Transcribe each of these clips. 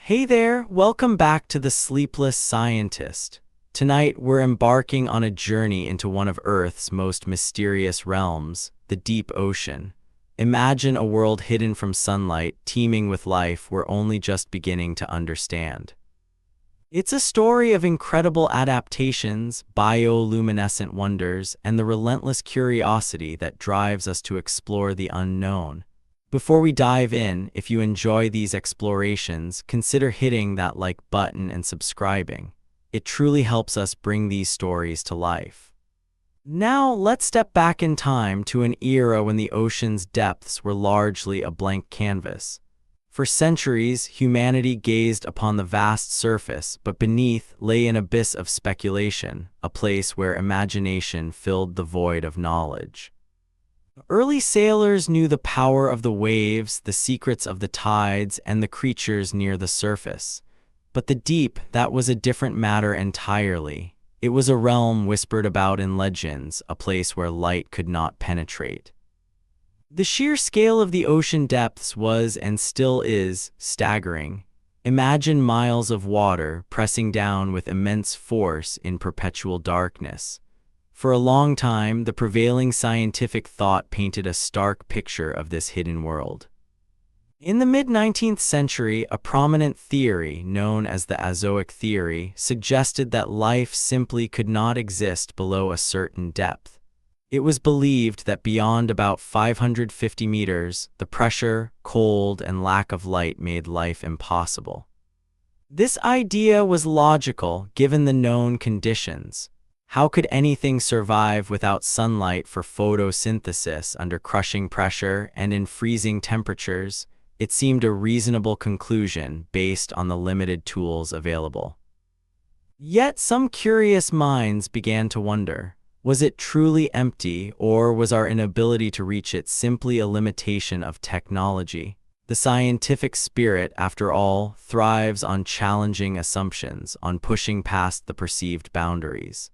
Hey there, welcome back to the Sleepless Scientist. Tonight we're embarking on a journey into one of Earth's most mysterious realms, the deep ocean. Imagine a world hidden from sunlight, teeming with life we're only just beginning to understand. It's a story of incredible adaptations, bioluminescent wonders, and the relentless curiosity that drives us to explore the unknown. Before we dive in, if you enjoy these explorations, consider hitting that like button and subscribing. It truly helps us bring these stories to life. Now, let's step back in time to an era when the ocean's depths were largely a blank canvas. For centuries, humanity gazed upon the vast surface, but beneath lay an abyss of speculation, a place where imagination filled the void of knowledge. Early sailors knew the power of the waves, the secrets of the tides, and the creatures near the surface. But the deep, that was a different matter entirely. It was a realm whispered about in legends, a place where light could not penetrate. The sheer scale of the ocean depths was, and still is, staggering. Imagine miles of water pressing down with immense force in perpetual darkness. For a long time, the prevailing scientific thought painted a stark picture of this hidden world. In the mid-19th century, a prominent theory, known as the azoic theory, suggested that life simply could not exist below a certain depth. It was believed that beyond about 550 meters, the pressure, cold, and lack of light made life impossible. This idea was logical, given the known conditions. How could anything survive without sunlight for photosynthesis under crushing pressure and in freezing temperatures? It seemed a reasonable conclusion based on the limited tools available. Yet some curious minds began to wonder, was it truly empty, or was our inability to reach it simply a limitation of technology? The scientific spirit, after all, thrives on challenging assumptions, on pushing past the perceived boundaries.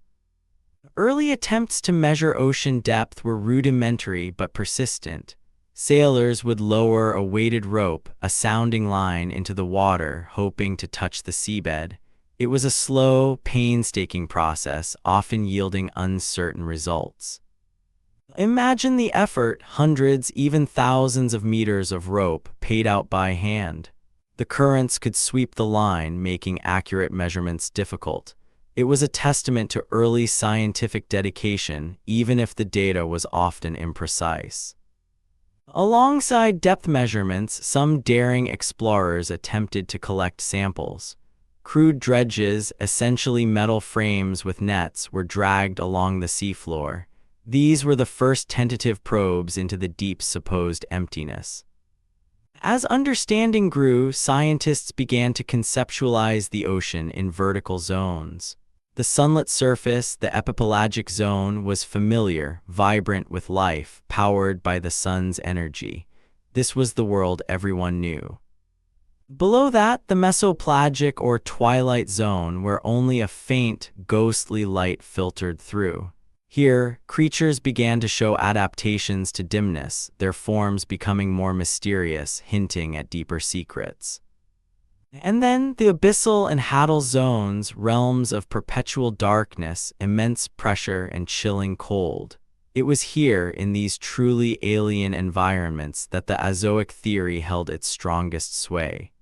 Early attempts to measure ocean depth were rudimentary but persistent. Sailors would lower a weighted rope, a sounding line, into the water, hoping to touch the seabed. It was a slow, painstaking process, often yielding uncertain results. Imagine the effort, hundreds, even thousands of meters of rope paid out by hand. The currents could sweep the line, making accurate measurements difficult. It was a testament to early scientific dedication, even if the data was often imprecise. Alongside depth measurements, some daring explorers attempted to collect samples. Crude dredges, essentially metal frames with nets, were dragged along the seafloor. These were the first tentative probes into the deep's supposed emptiness. As understanding grew, scientists began to conceptualize the ocean in vertical zones. The sunlit surface, the epipelagic zone, was familiar, vibrant with life, powered by the sun's energy. This was the world everyone knew. Below that, the mesopelagic or twilight zone, where only a faint, ghostly light filtered through. Here, creatures began to show adaptations to dimness, their forms becoming more mysterious, hinting at deeper secrets. And then the abyssal and hadal zones, realms of perpetual darkness, immense pressure, and chilling cold. It was here, in these truly alien environments, that the azoic theory held its strongest sway.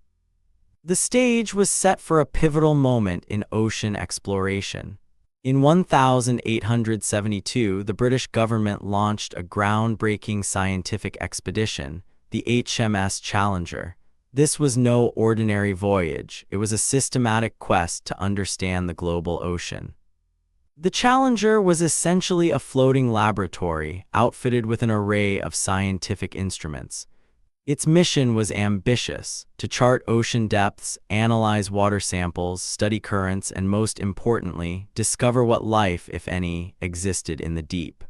The stage was set for a pivotal moment in ocean exploration. In 1872, the British government launched a groundbreaking scientific expedition, the HMS Challenger. This was no ordinary voyage. It was a systematic quest to understand the global ocean. The Challenger was essentially a floating laboratory, outfitted with an array of scientific instruments. Its mission was ambitious: to chart ocean depths, analyze water samples, study currents, and most importantly, discover what life, if any, existed in the deep.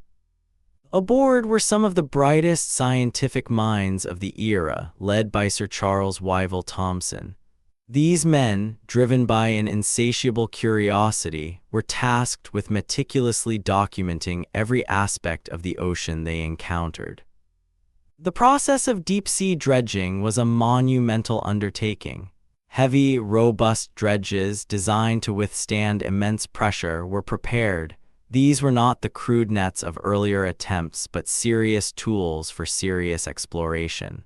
Aboard were some of the brightest scientific minds of the era, led by Sir Charles Wyville Thomson. These men, driven by an insatiable curiosity, were tasked with meticulously documenting every aspect of the ocean they encountered. The process of deep-sea dredging was a monumental undertaking. Heavy, robust dredges designed to withstand immense pressure were prepared. These were not the crude nets of earlier attempts, but serious tools for serious exploration.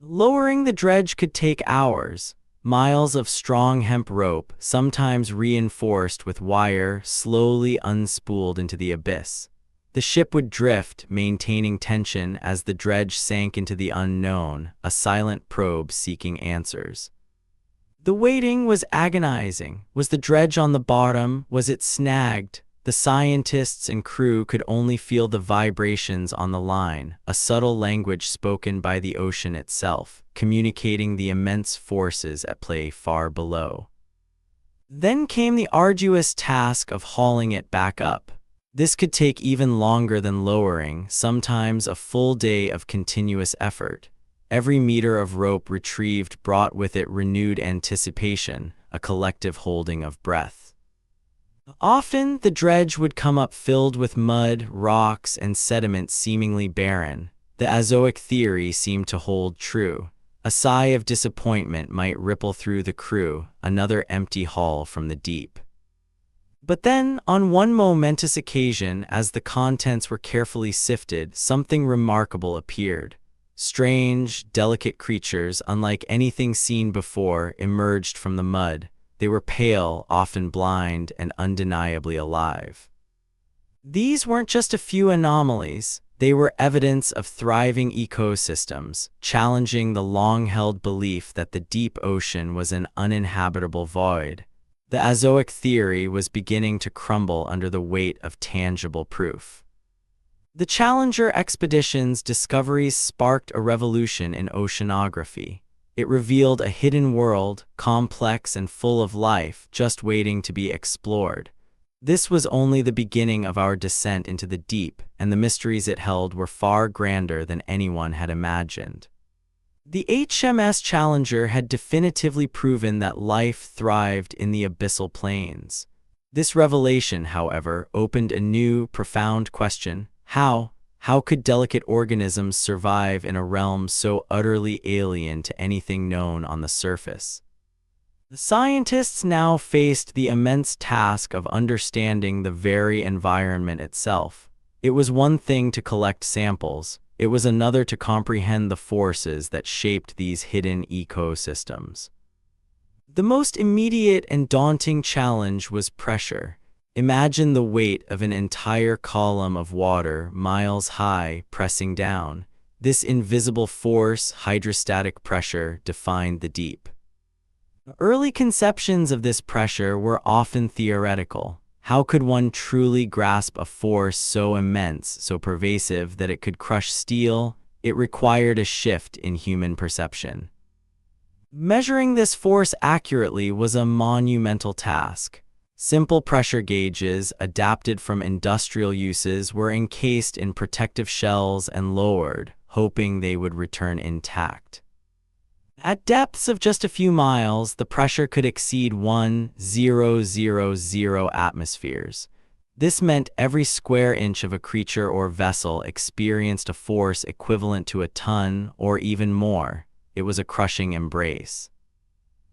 Lowering the dredge could take hours. Miles of strong hemp rope, sometimes reinforced with wire, slowly unspooled into the abyss. The ship would drift, maintaining tension as the dredge sank into the unknown, a silent probe seeking answers. The waiting was agonizing. Was the dredge on the bottom? Was it snagged? The scientists and crew could only feel the vibrations on the line, a subtle language spoken by the ocean itself, communicating the immense forces at play far below. Then came the arduous task of hauling it back up. This could take even longer than lowering, sometimes a full day of continuous effort. Every meter of rope retrieved brought with it renewed anticipation, a collective holding of breath. Often, the dredge would come up filled with mud, rocks, and sediment seemingly barren. The azoic theory seemed to hold true. A sigh of disappointment might ripple through the crew, another empty haul from the deep. But then, on one momentous occasion, as the contents were carefully sifted, something remarkable appeared. Strange, delicate creatures, unlike anything seen before, emerged from the mud. They were pale, often blind, and undeniably alive. These weren't just a few anomalies. They were evidence of thriving ecosystems, challenging the long-held belief that the deep ocean was an uninhabitable void. The azoic theory was beginning to crumble under the weight of tangible proof. The Challenger expedition's discoveries sparked a revolution in oceanography. It revealed a hidden world, complex and full of life, just waiting to be explored. This was only the beginning of our descent into the deep, and the mysteries it held were far grander than anyone had imagined. The HMS Challenger had definitively proven that life thrived in the abyssal plains. This revelation, however, opened a new, profound question. How could delicate organisms survive in a realm so utterly alien to anything known on the surface? The scientists now faced the immense task of understanding the very environment itself. It was one thing to collect samples. It was another to comprehend the forces that shaped these hidden ecosystems. The most immediate and daunting challenge was pressure. Imagine the weight of an entire column of water, miles high, pressing down. This invisible force, hydrostatic pressure, defined the deep. Early conceptions of this pressure were often theoretical. How could one truly grasp a force so immense, so pervasive that it could crush steel? It required a shift in human perception. Measuring this force accurately was a monumental task. Simple pressure gauges, adapted from industrial uses, were encased in protective shells and lowered, hoping they would return intact. At depths of just a few miles, the pressure could exceed 1,000 atmospheres. This meant every square inch of a creature or vessel experienced a force equivalent to a ton or even more. It was a crushing embrace.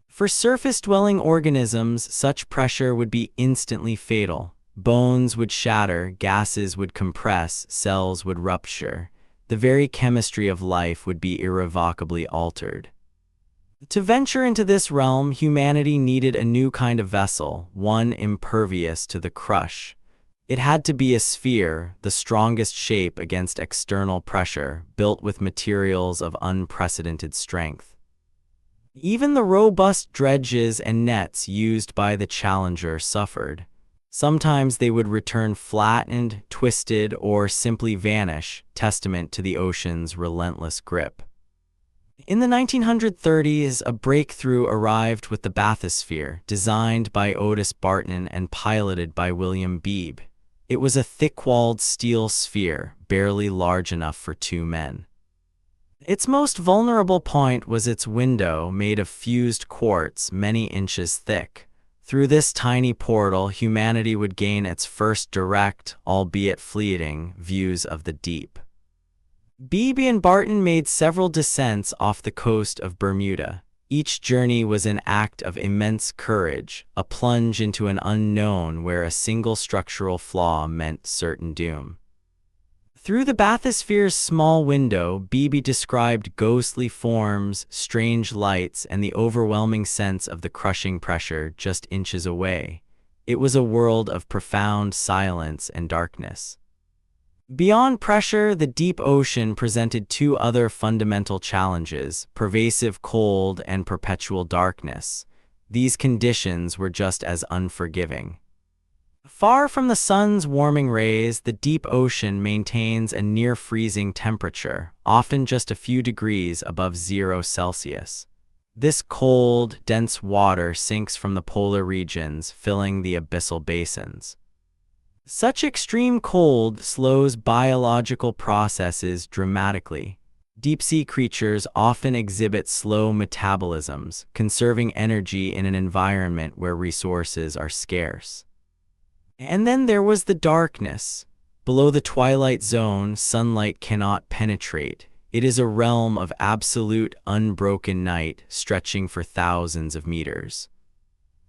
For surface-dwelling organisms, such pressure would be instantly fatal. Bones would shatter, gases would compress, cells would rupture. The very chemistry of life would be irrevocably altered. To venture into this realm, humanity needed a new kind of vessel, one impervious to the crush. It had to be a sphere, the strongest shape against external pressure, built with materials of unprecedented strength. Even the robust dredges and nets used by the Challenger suffered. Sometimes they would return flattened, twisted, or simply vanish, testament to the ocean's relentless grip. In the 1930s, a breakthrough arrived with the bathysphere, designed by Otis Barton and piloted by William Beebe. It was a thick-walled steel sphere, barely large enough for two men. Its most vulnerable point was its window, made of fused quartz many inches thick. Through this tiny portal, humanity would gain its first direct, albeit fleeting, views of the deep. Beebe and Barton made several descents off the coast of Bermuda. Each journey was an act of immense courage, a plunge into an unknown where a single structural flaw meant certain doom. Through the bathysphere's small window, Beebe described ghostly forms, strange lights, and the overwhelming sense of the crushing pressure just inches away. It was a world of profound silence and darkness. Beyond pressure, the deep ocean presented two other fundamental challenges: pervasive cold and perpetual darkness. These conditions were just as unforgiving. Far from the sun's warming rays, the deep ocean maintains a near-freezing temperature, often just a few degrees above 0°C. This cold, dense water sinks from the polar regions, filling the abyssal basins. Such extreme cold slows biological processes dramatically. Deep-sea creatures often exhibit slow metabolisms, conserving energy in an environment where resources are scarce. And then there was the darkness. Below the twilight zone, sunlight cannot penetrate. It is a realm of absolute, unbroken night, stretching for thousands of meters.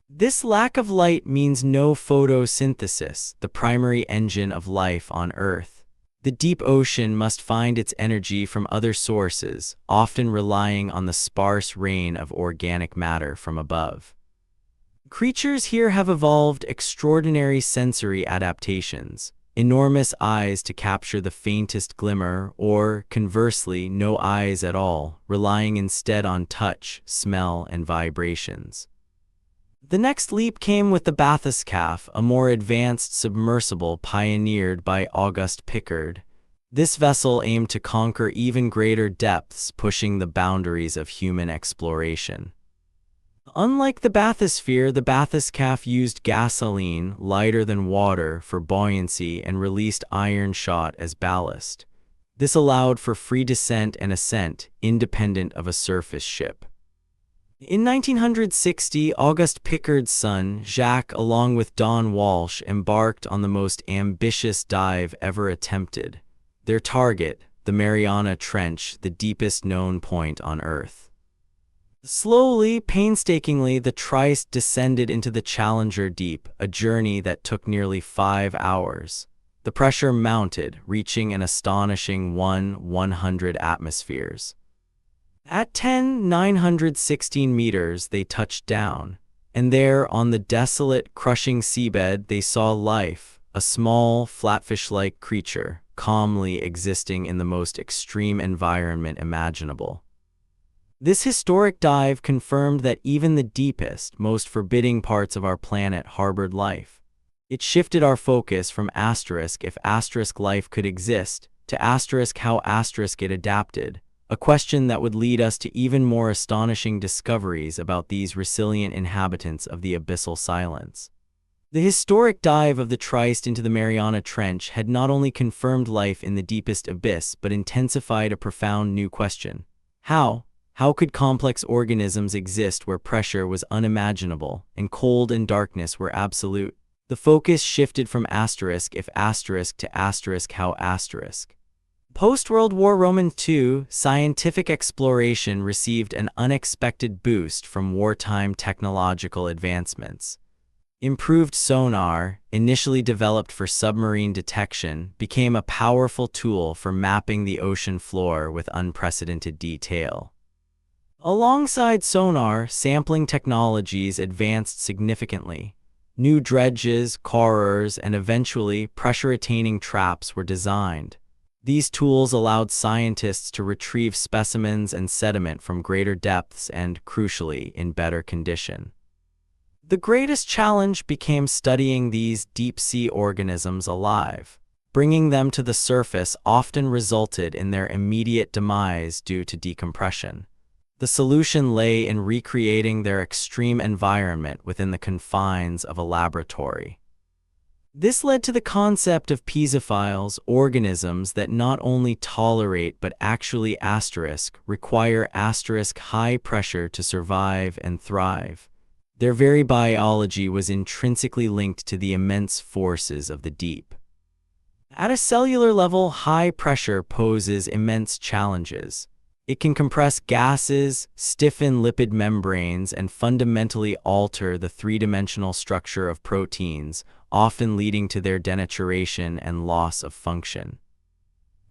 This lack of light means no photosynthesis, the primary engine of life on Earth. The deep ocean must find its energy from other sources, often relying on the sparse rain of organic matter from above. Creatures here have evolved extraordinary sensory adaptations: enormous eyes to capture the faintest glimmer, or, conversely, no eyes at all, relying instead on touch, smell, and vibrations. The next leap came with the bathyscaphe, a more advanced submersible pioneered by Auguste Piccard. This vessel aimed to conquer even greater depths, pushing the boundaries of human exploration. Unlike the bathysphere, the bathyscaphe used gasoline, lighter than water, for buoyancy and released iron shot as ballast. This allowed for free descent and ascent, independent of a surface ship. In 1960, Auguste Piccard's son, Jacques, along with Don Walsh, embarked on the most ambitious dive ever attempted. Their target, the Mariana Trench, the deepest known point on Earth. Slowly, painstakingly, the tryst descended into the Challenger Deep, a journey that took nearly 5 hours. The pressure mounted, reaching an astonishing 100 atmospheres. At 10,916 meters, they touched down, and there, on the desolate, crushing seabed, they saw life, a small, flatfish-like creature, calmly existing in the most extreme environment imaginable. This historic dive confirmed that even the deepest, most forbidding parts of our planet harbored life. It shifted our focus from if life could exist, to how it adapted, a question that would lead us to even more astonishing discoveries about these resilient inhabitants of the abyssal silence. The historic dive of the tryst into the Mariana Trench had not only confirmed life in the deepest abyss but intensified a profound new question. How could complex organisms exist where pressure was unimaginable and cold and darkness were absolute? The focus shifted from if to how. Post-World War II, scientific exploration received an unexpected boost from wartime technological advancements. Improved sonar, initially developed for submarine detection, became a powerful tool for mapping the ocean floor with unprecedented detail. Alongside sonar, sampling technologies advanced significantly. New dredges, corers, and eventually pressure-retaining traps were designed. These tools allowed scientists to retrieve specimens and sediment from greater depths and, crucially, in better condition. The greatest challenge became studying these deep-sea organisms alive. Bringing them to the surface often resulted in their immediate demise due to decompression. The solution lay in recreating their extreme environment within the confines of a laboratory. This led to the concept of piezophiles, organisms that not only tolerate but actually require high pressure to survive and thrive. Their very biology was intrinsically linked to the immense forces of the deep. At a cellular level, high pressure poses immense challenges. It can compress gases, stiffen lipid membranes, and fundamentally alter the three-dimensional structure of proteins, often leading to their denaturation and loss of function.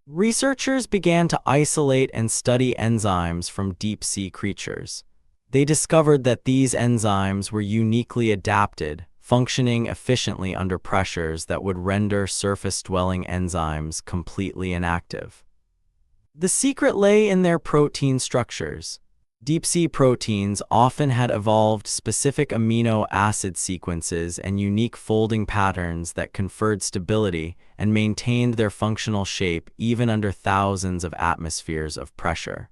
Researchers began to isolate and study enzymes from deep-sea creatures. They discovered that these enzymes were uniquely adapted, functioning efficiently under pressures that would render surface-dwelling enzymes completely inactive. The secret lay in their protein structures. Deep-sea proteins often had evolved specific amino acid sequences and unique folding patterns that conferred stability and maintained their functional shape even under thousands of atmospheres of pressure.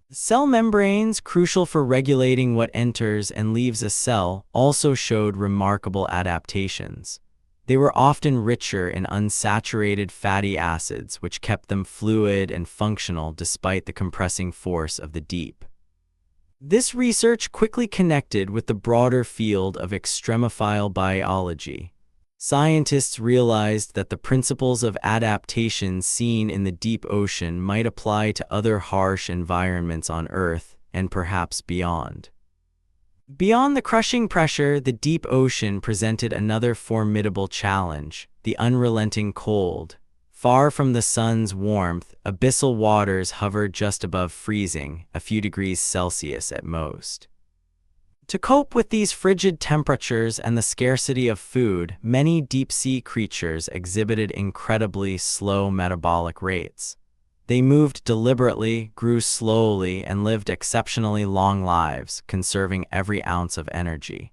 Cell membranes, crucial for regulating what enters and leaves a cell, also showed remarkable adaptations. They were often richer in unsaturated fatty acids, which kept them fluid and functional despite the compressing force of the deep. This research quickly connected with the broader field of extremophile biology. Scientists realized that the principles of adaptation seen in the deep ocean might apply to other harsh environments on Earth and perhaps beyond. Beyond the crushing pressure, the deep ocean presented another formidable challenge: the unrelenting cold. Far from the sun's warmth, abyssal waters hovered just above freezing, a few degrees Celsius at most. To cope with these frigid temperatures and the scarcity of food, many deep-sea creatures exhibited incredibly slow metabolic rates. They moved deliberately, grew slowly, and lived exceptionally long lives, conserving every ounce of energy.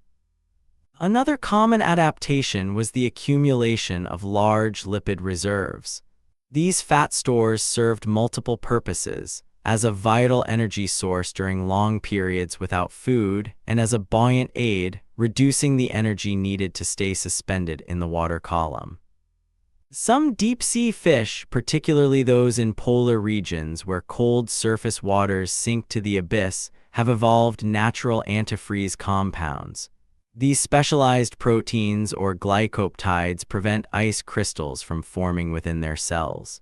Another common adaptation was the accumulation of large lipid reserves. These fat stores served multiple purposes: as a vital energy source during long periods without food, and as a buoyant aid, reducing the energy needed to stay suspended in the water column. Some deep-sea fish, particularly those in polar regions where cold surface waters sink to the abyss, have evolved natural antifreeze compounds. These specialized proteins or glycopeptides prevent ice crystals from forming within their cells.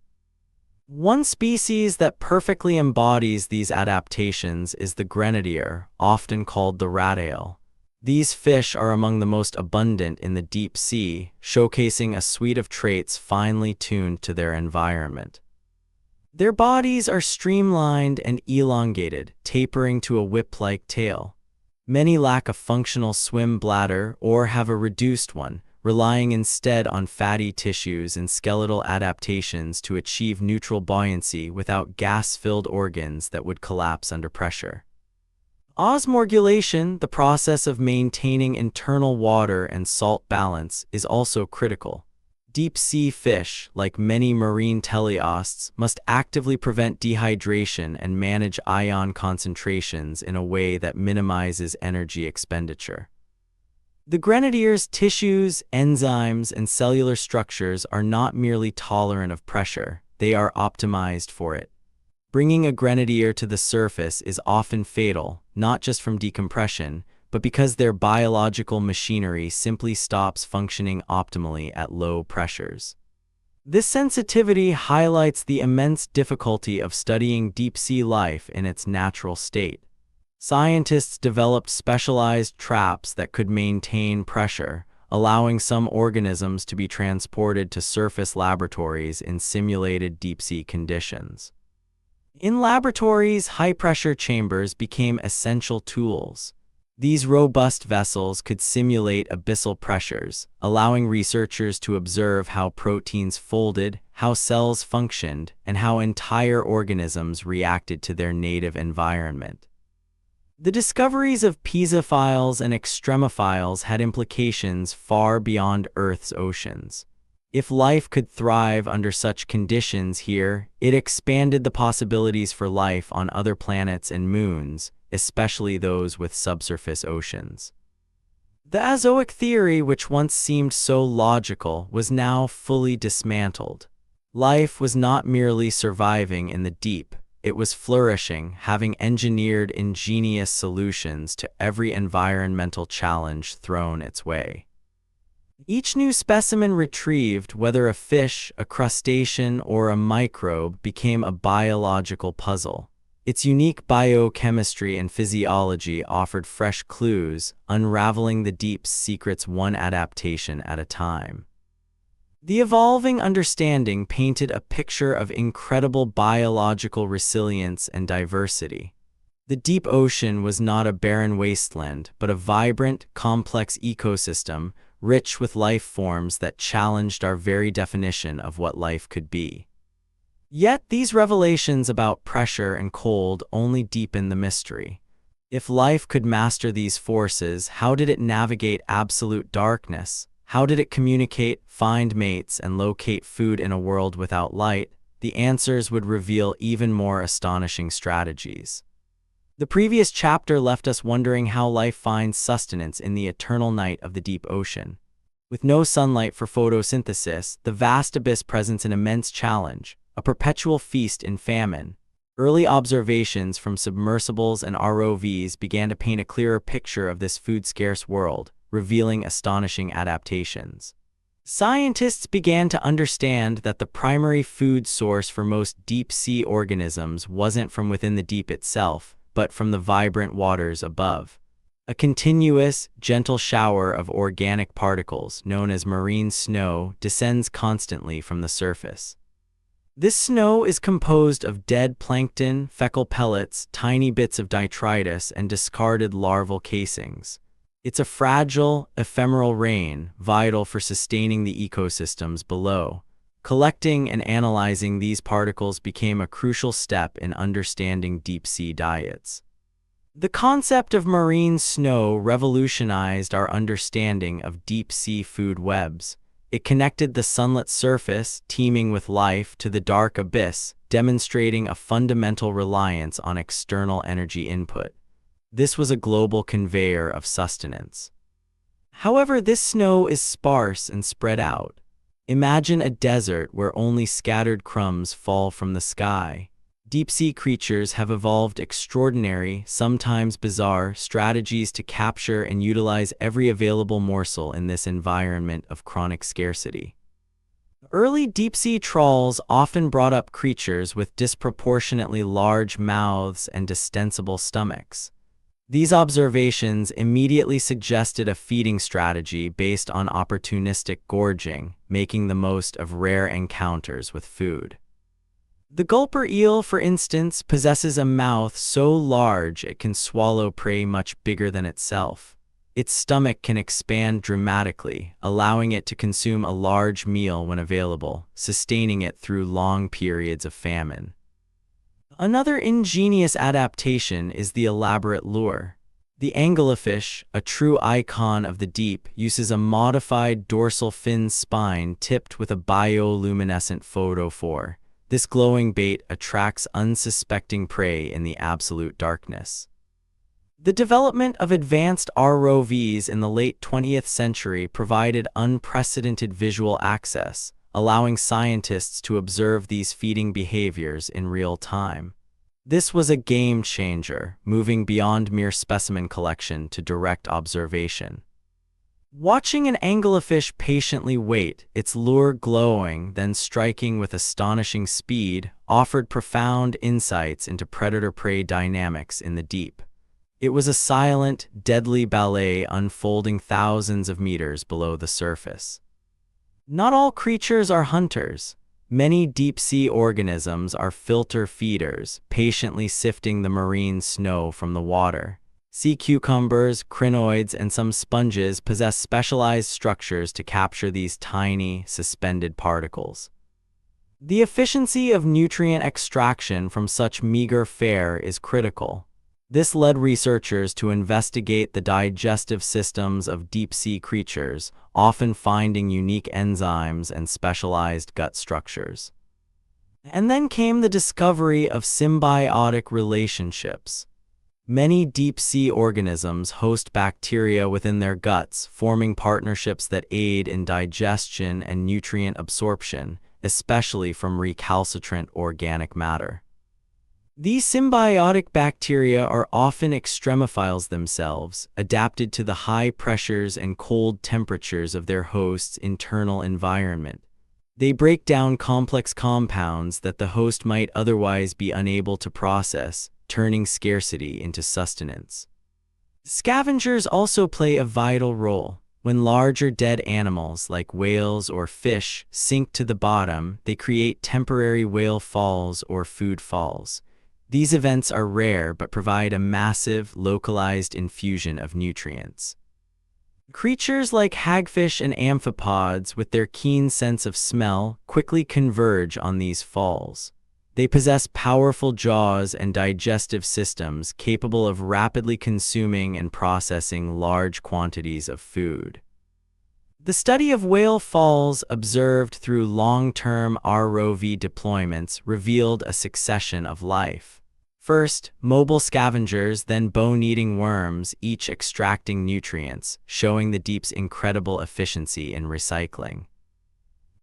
One species that perfectly embodies these adaptations is the grenadier, often called the rat eel. These fish are among the most abundant in the deep sea, showcasing a suite of traits finely tuned to their environment. Their bodies are streamlined and elongated, tapering to a whip-like tail. Many lack a functional swim bladder or have a reduced one, relying instead on fatty tissues and skeletal adaptations to achieve neutral buoyancy without gas-filled organs that would collapse under pressure. Osmorgulation, the process of maintaining internal water and salt balance, is also critical. Deep-sea fish, like many marine teleosts, must actively prevent dehydration and manage ion concentrations in a way that minimizes energy expenditure. The grenadier's tissues, enzymes, and cellular structures are not merely tolerant of pressure, they are optimized for it. Bringing a grenadier to the surface is often fatal, not just from decompression, but because their biological machinery simply stops functioning optimally at low pressures. This sensitivity highlights the immense difficulty of studying deep-sea life in its natural state. Scientists developed specialized traps that could maintain pressure, allowing some organisms to be transported to surface laboratories in simulated deep-sea conditions. In laboratories, high-pressure chambers became essential tools. These robust vessels could simulate abyssal pressures, allowing researchers to observe how proteins folded, how cells functioned, and how entire organisms reacted to their native environment. The discoveries of pisophiles and extremophiles had implications far beyond Earth's oceans. If life could thrive under such conditions here, it expanded the possibilities for life on other planets and moons, especially those with subsurface oceans. The azoic theory, which once seemed so logical, was now fully dismantled. Life was not merely surviving in the deep, it was flourishing, having engineered ingenious solutions to every environmental challenge thrown its way. Each new specimen retrieved, whether a fish, a crustacean, or a microbe, became a biological puzzle. Its unique biochemistry and physiology offered fresh clues, unraveling the deep's secrets one adaptation at a time. The evolving understanding painted a picture of incredible biological resilience and diversity. The deep ocean was not a barren wasteland, but a vibrant, complex ecosystem, rich with life forms that challenged our very definition of what life could be. Yet these revelations about pressure and cold only deepen the mystery. If life could master these forces, how did it navigate absolute darkness? How did it communicate, find mates, and locate food in a world without light? The answers would reveal even more astonishing strategies. The previous chapter left us wondering how life finds sustenance in the eternal night of the deep ocean. With no sunlight for photosynthesis, the vast abyss presents an immense challenge, a perpetual feast in famine. Early observations from submersibles and ROVs began to paint a clearer picture of this food-scarce world, revealing astonishing adaptations. Scientists began to understand that the primary food source for most deep-sea organisms wasn't from within the deep itself, but from the vibrant waters above. A continuous, gentle shower of organic particles, known as marine snow, descends constantly from the surface. This snow is composed of dead plankton, fecal pellets, tiny bits of detritus, and discarded larval casings. It's a fragile, ephemeral rain, vital for sustaining the ecosystems below. Collecting and analyzing these particles became a crucial step in understanding deep-sea diets. The concept of marine snow revolutionized our understanding of deep-sea food webs. It connected the sunlit surface, teeming with life, to the dark abyss, demonstrating a fundamental reliance on external energy input. This was a global conveyor of sustenance. However, this snow is sparse and spread out. Imagine a desert where only scattered crumbs fall from the sky. Deep-sea creatures have evolved extraordinary, sometimes bizarre, strategies to capture and utilize every available morsel in this environment of chronic scarcity. Early deep-sea trawls often brought up creatures with disproportionately large mouths and distensible stomachs. These observations immediately suggested a feeding strategy based on opportunistic gorging, making the most of rare encounters with food. The gulper eel, for instance, possesses a mouth so large it can swallow prey much bigger than itself. Its stomach can expand dramatically, allowing it to consume a large meal when available, sustaining it through long periods of famine. Another ingenious adaptation is the elaborate lure. The anglerfish, a true icon of the deep, uses a modified dorsal fin spine tipped with a bioluminescent photophore. This glowing bait attracts unsuspecting prey in the absolute darkness. The development of advanced ROVs in the late 20th century provided unprecedented visual access, allowing scientists to observe these feeding behaviors in real time. This was a game changer, moving beyond mere specimen collection to direct observation. Watching an anglerfish patiently wait, its lure glowing, then striking with astonishing speed, offered profound insights into predator-prey dynamics in the deep. It was a silent, deadly ballet unfolding thousands of meters below the surface. Not all creatures are hunters. Many deep-sea organisms are filter feeders, patiently sifting the marine snow from the water. Sea cucumbers, crinoids, and some sponges possess specialized structures to capture these tiny, suspended particles. The efficiency of nutrient extraction from such meager fare is critical. This led researchers to investigate the digestive systems of deep-sea creatures, often finding unique enzymes and specialized gut structures. And then came the discovery of symbiotic relationships. Many deep-sea organisms host bacteria within their guts, forming partnerships that aid in digestion and nutrient absorption, especially from recalcitrant organic matter. These symbiotic bacteria are often extremophiles themselves, adapted to the high pressures and cold temperatures of their host's internal environment. They break down complex compounds that the host might otherwise be unable to process, turning scarcity into sustenance. Scavengers also play a vital role. When larger dead animals like whales or fish sink to the bottom, they create temporary whale falls or food falls. These events are rare but provide a massive, localized infusion of nutrients. Creatures like hagfish and amphipods, with their keen sense of smell, quickly converge on these falls. They possess powerful jaws and digestive systems capable of rapidly consuming and processing large quantities of food. The study of whale falls observed through long-term ROV deployments revealed a succession of life. First, mobile scavengers, then bone-eating worms, each extracting nutrients, showing the deep's incredible efficiency in recycling.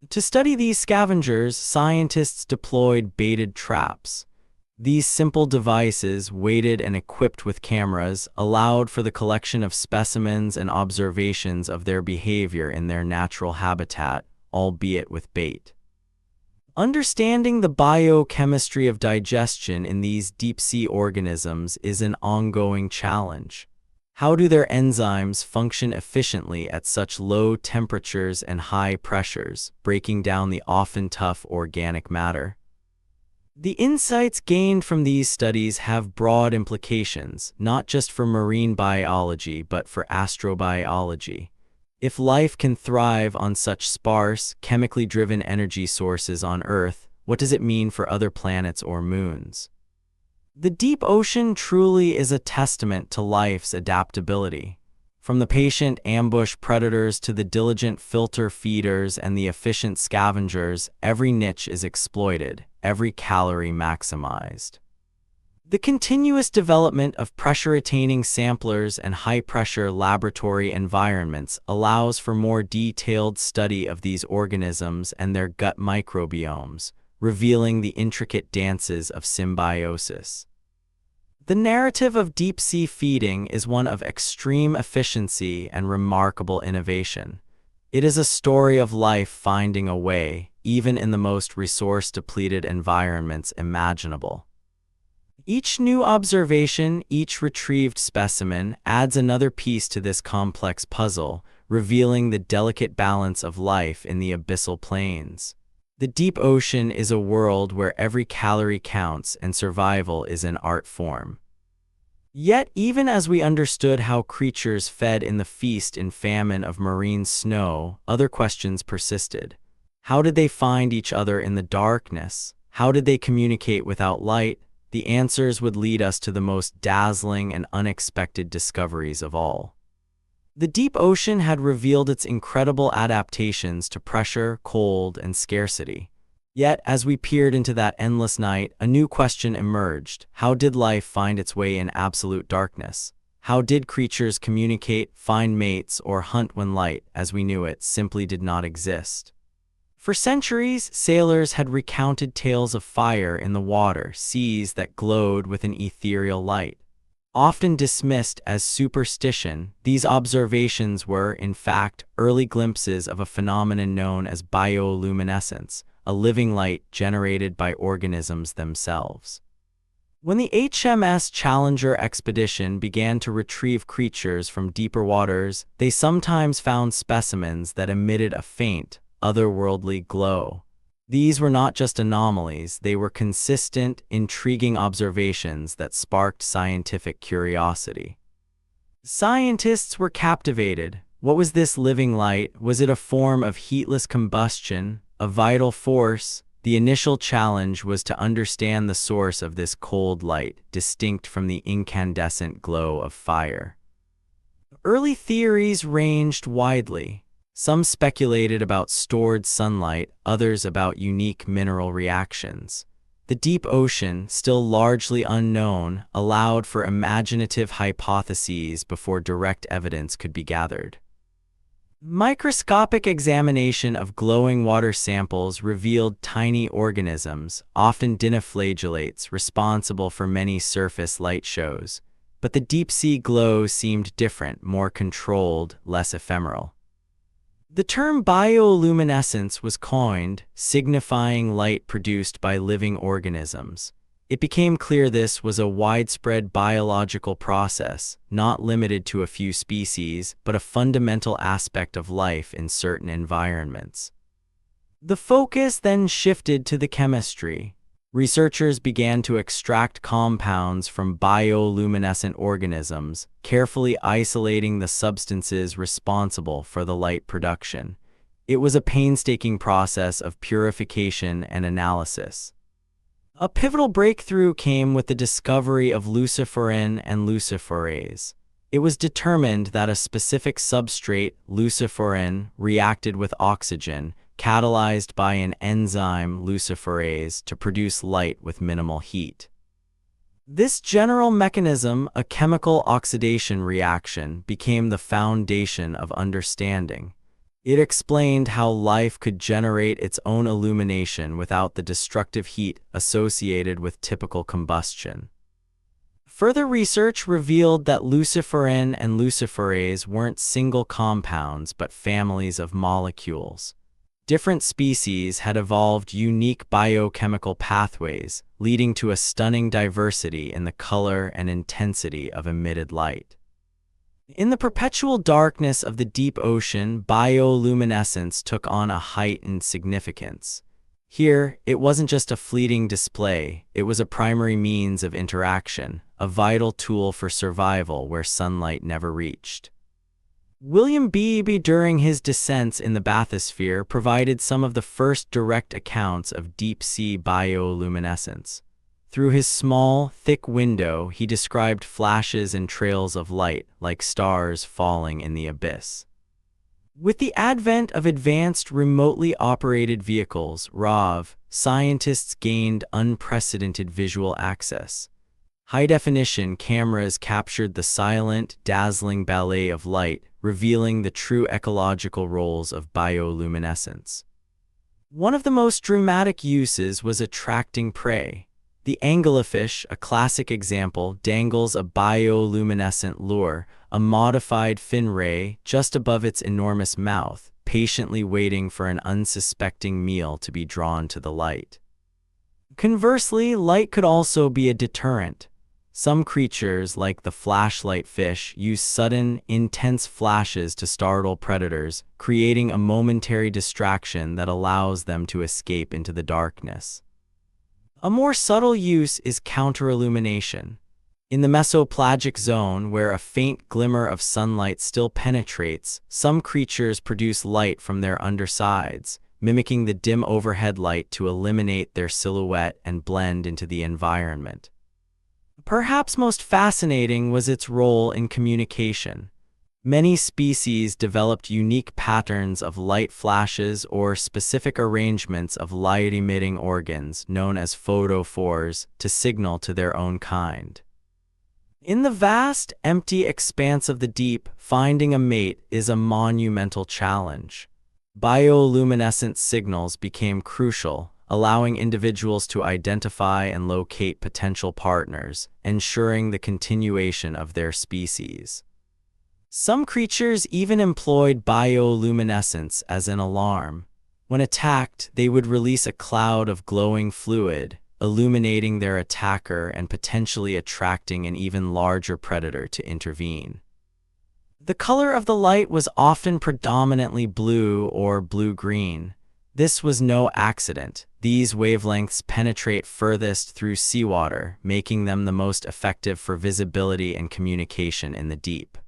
To study these scavengers, scientists deployed baited traps. These simple devices, weighted and equipped with cameras, allowed for the collection of specimens and observations of their behavior in their natural habitat, albeit with bait. Understanding the biochemistry of digestion in these deep-sea organisms is an ongoing challenge. How do their enzymes function efficiently at such low temperatures and high pressures, breaking down the often tough organic matter? The insights gained from these studies have broad implications, not just for marine biology but for astrobiology. If life can thrive on such sparse, chemically driven energy sources on Earth, what does it mean for other planets or moons? The deep ocean truly is a testament to life's adaptability. From the patient ambush predators to the diligent filter feeders and the efficient scavengers, every niche is exploited, every calorie maximized. The continuous development of pressure-attaining samplers and high-pressure laboratory environments allows for more detailed study of these organisms and their gut microbiomes, revealing the intricate dances of symbiosis. The narrative of deep-sea feeding is one of extreme efficiency and remarkable innovation. It is a story of life finding a way, even in the most resource-depleted environments imaginable. Each new observation, each retrieved specimen, adds another piece to this complex puzzle, revealing the delicate balance of life in the abyssal plains. The deep ocean is a world where every calorie counts and survival is an art form. Yet, even as we understood how creatures fed in the feast and famine of marine snow, other questions persisted. How did they find each other in the darkness? How did they communicate without light? The answers would lead us to the most dazzling and unexpected discoveries of all. The deep ocean had revealed its incredible adaptations to pressure, cold, and scarcity. Yet, as we peered into that endless night, a new question emerged. How did life find its way in absolute darkness? How did creatures communicate, find mates, or hunt when light, as we knew it, simply did not exist? For centuries, sailors had recounted tales of fire in the water, seas that glowed with an ethereal light. Often dismissed as superstition, these observations were, in fact, early glimpses of a phenomenon known as bioluminescence, a living light generated by organisms themselves. When the HMS Challenger expedition began to retrieve creatures from deeper waters, they sometimes found specimens that emitted a faint, otherworldly glow. These were not just anomalies, they were consistent, intriguing observations that sparked scientific curiosity. Scientists were captivated. What was this living light? Was it a form of heatless combustion, a vital force? The initial challenge was to understand the source of this cold light, distinct from the incandescent glow of fire. Early theories ranged widely. Some speculated about stored sunlight, others about unique mineral reactions. The deep ocean, still largely unknown, allowed for imaginative hypotheses before direct evidence could be gathered. Microscopic examination of glowing water samples revealed tiny organisms, often dinoflagellates, responsible for many surface light shows. But the deep-sea glow seemed different, more controlled, less ephemeral. The term bioluminescence was coined, signifying light produced by living organisms. It became clear this was a widespread biological process, not limited to a few species, but a fundamental aspect of life in certain environments. The focus then shifted to the chemistry. Researchers began to extract compounds from bioluminescent organisms, carefully isolating the substances responsible for the light production. It was a painstaking process of purification and analysis. A pivotal breakthrough came with the discovery of luciferin and luciferase. It was determined that a specific substrate, luciferin, reacted with oxygen, catalyzed by an enzyme, luciferase, to produce light with minimal heat. This general mechanism, a chemical oxidation reaction, became the foundation of understanding. It explained how life could generate its own illumination without the destructive heat associated with typical combustion. Further research revealed that luciferin and luciferase weren't single compounds but families of molecules. Different species had evolved unique biochemical pathways, leading to a stunning diversity in the color and intensity of emitted light. In the perpetual darkness of the deep ocean, bioluminescence took on a heightened significance. Here, it wasn't just a fleeting display, it was a primary means of interaction, a vital tool for survival where sunlight never reached. William Beebe, during his descents in the bathysphere, provided some of the first direct accounts of deep-sea bioluminescence. Through his small, thick window, he described flashes and trails of light, like stars falling in the abyss. With the advent of advanced remotely operated vehicles, ROV, scientists gained unprecedented visual access. High-definition cameras captured the silent, dazzling ballet of light, revealing the true ecological roles of bioluminescence. One of the most dramatic uses was attracting prey. The anglerfish, a classic example, dangles a bioluminescent lure, a modified fin ray, just above its enormous mouth, patiently waiting for an unsuspecting meal to be drawn to the light. Conversely, light could also be a deterrent. Some creatures, like the flashlight fish, use sudden, intense flashes to startle predators, creating a momentary distraction that allows them to escape into the darkness. A more subtle use is counterillumination. In the mesopelagic zone, where a faint glimmer of sunlight still penetrates, some creatures produce light from their undersides, mimicking the dim overhead light to eliminate their silhouette and blend into the environment. Perhaps most fascinating was its role in communication. Many species developed unique patterns of light flashes or specific arrangements of light-emitting organs, known as photophores, to signal to their own kind. In the vast, empty expanse of the deep, finding a mate is a monumental challenge. Bioluminescent signals became crucial, allowing individuals to identify and locate potential partners, ensuring the continuation of their species. Some creatures even employed bioluminescence as an alarm. When attacked, they would release a cloud of glowing fluid, illuminating their attacker and potentially attracting an even larger predator to intervene. The color of the light was often predominantly blue or blue-green. This was no accident. These wavelengths penetrate furthest through seawater, making them the most effective for visibility and communication in the deep.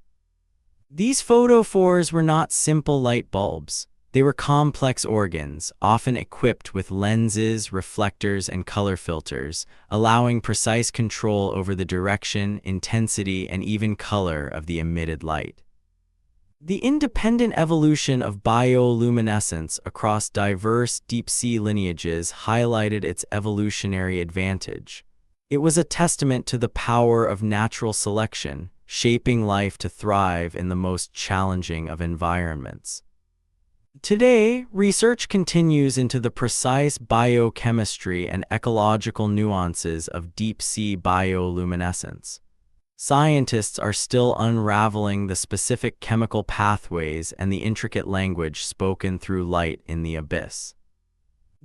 These photophores were not simple light bulbs. They were complex organs, often equipped with lenses, reflectors, and color filters, allowing precise control over the direction, intensity, and even color of the emitted light. The independent evolution of bioluminescence across diverse deep-sea lineages highlighted its evolutionary advantage. It was a testament to the power of natural selection, shaping life to thrive in the most challenging of environments. Today, research continues into the precise biochemistry and ecological nuances of deep-sea bioluminescence. Scientists are still unraveling the specific chemical pathways and the intricate language spoken through light in the abyss.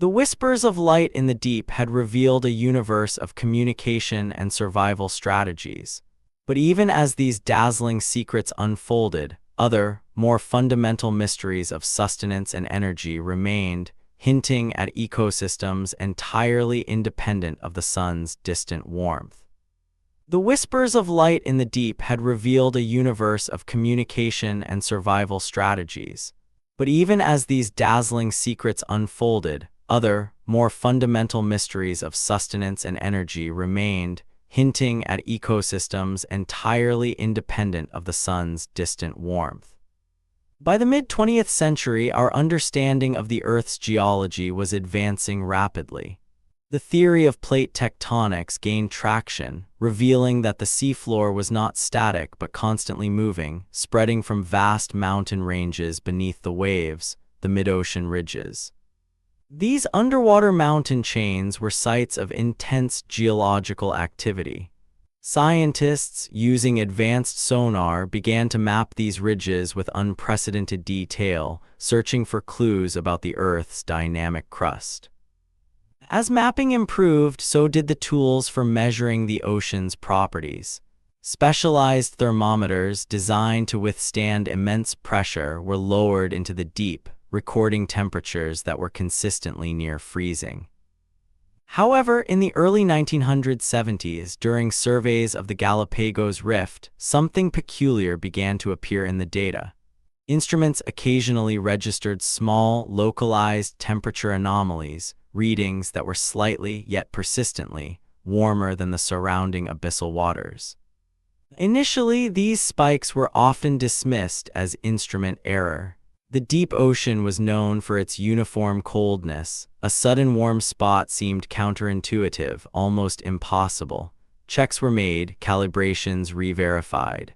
The whispers of light in the deep had revealed a universe of communication and survival strategies. But even as these dazzling secrets unfolded, other, more fundamental mysteries of sustenance and energy remained, hinting at ecosystems entirely independent of the sun's distant warmth. The whispers of light in the deep had revealed a universe of communication and survival strategies. But even as these dazzling secrets unfolded, other, more fundamental mysteries of sustenance and energy remained, hinting at ecosystems entirely independent of the sun's distant warmth. By the mid-20th century, our understanding of the Earth's geology was advancing rapidly. The theory of plate tectonics gained traction, revealing that the seafloor was not static but constantly moving, spreading from vast mountain ranges beneath the waves, the mid-ocean ridges. These underwater mountain chains were sites of intense geological activity. Scientists, using advanced sonar, began to map these ridges with unprecedented detail, searching for clues about the Earth's dynamic crust. As mapping improved, so did the tools for measuring the ocean's properties. Specialized thermometers designed to withstand immense pressure were lowered into the deep, recording temperatures that were consistently near freezing. However, in the early 1970s, during surveys of the Galapagos Rift, something peculiar began to appear in the data. Instruments occasionally registered small, localized temperature anomalies, readings that were slightly, yet persistently, warmer than the surrounding abyssal waters. Initially, these spikes were often dismissed as instrument error. The deep ocean was known for its uniform coldness. A sudden warm spot seemed counterintuitive, almost impossible. Checks were made, calibrations re-verified.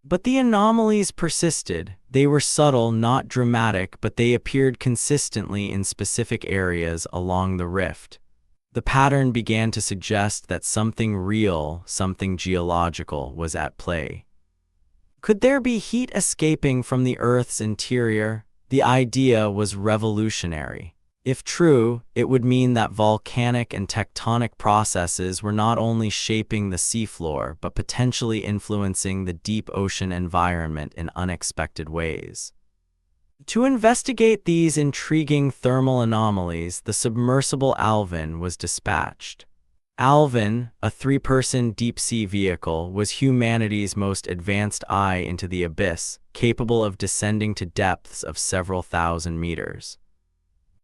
But the anomalies persisted. They were subtle, not dramatic, but they appeared consistently in specific areas along the rift. The pattern began to suggest that something real, something geological, was at play. Could there be heat escaping from the Earth's interior? The idea was revolutionary. If true, it would mean that volcanic and tectonic processes were not only shaping the seafloor but potentially influencing the deep ocean environment in unexpected ways. To investigate these intriguing thermal anomalies, the submersible Alvin was dispatched. Alvin, a three-person deep-sea vehicle, was humanity's most advanced eye into the abyss, capable of descending to depths of several thousand meters.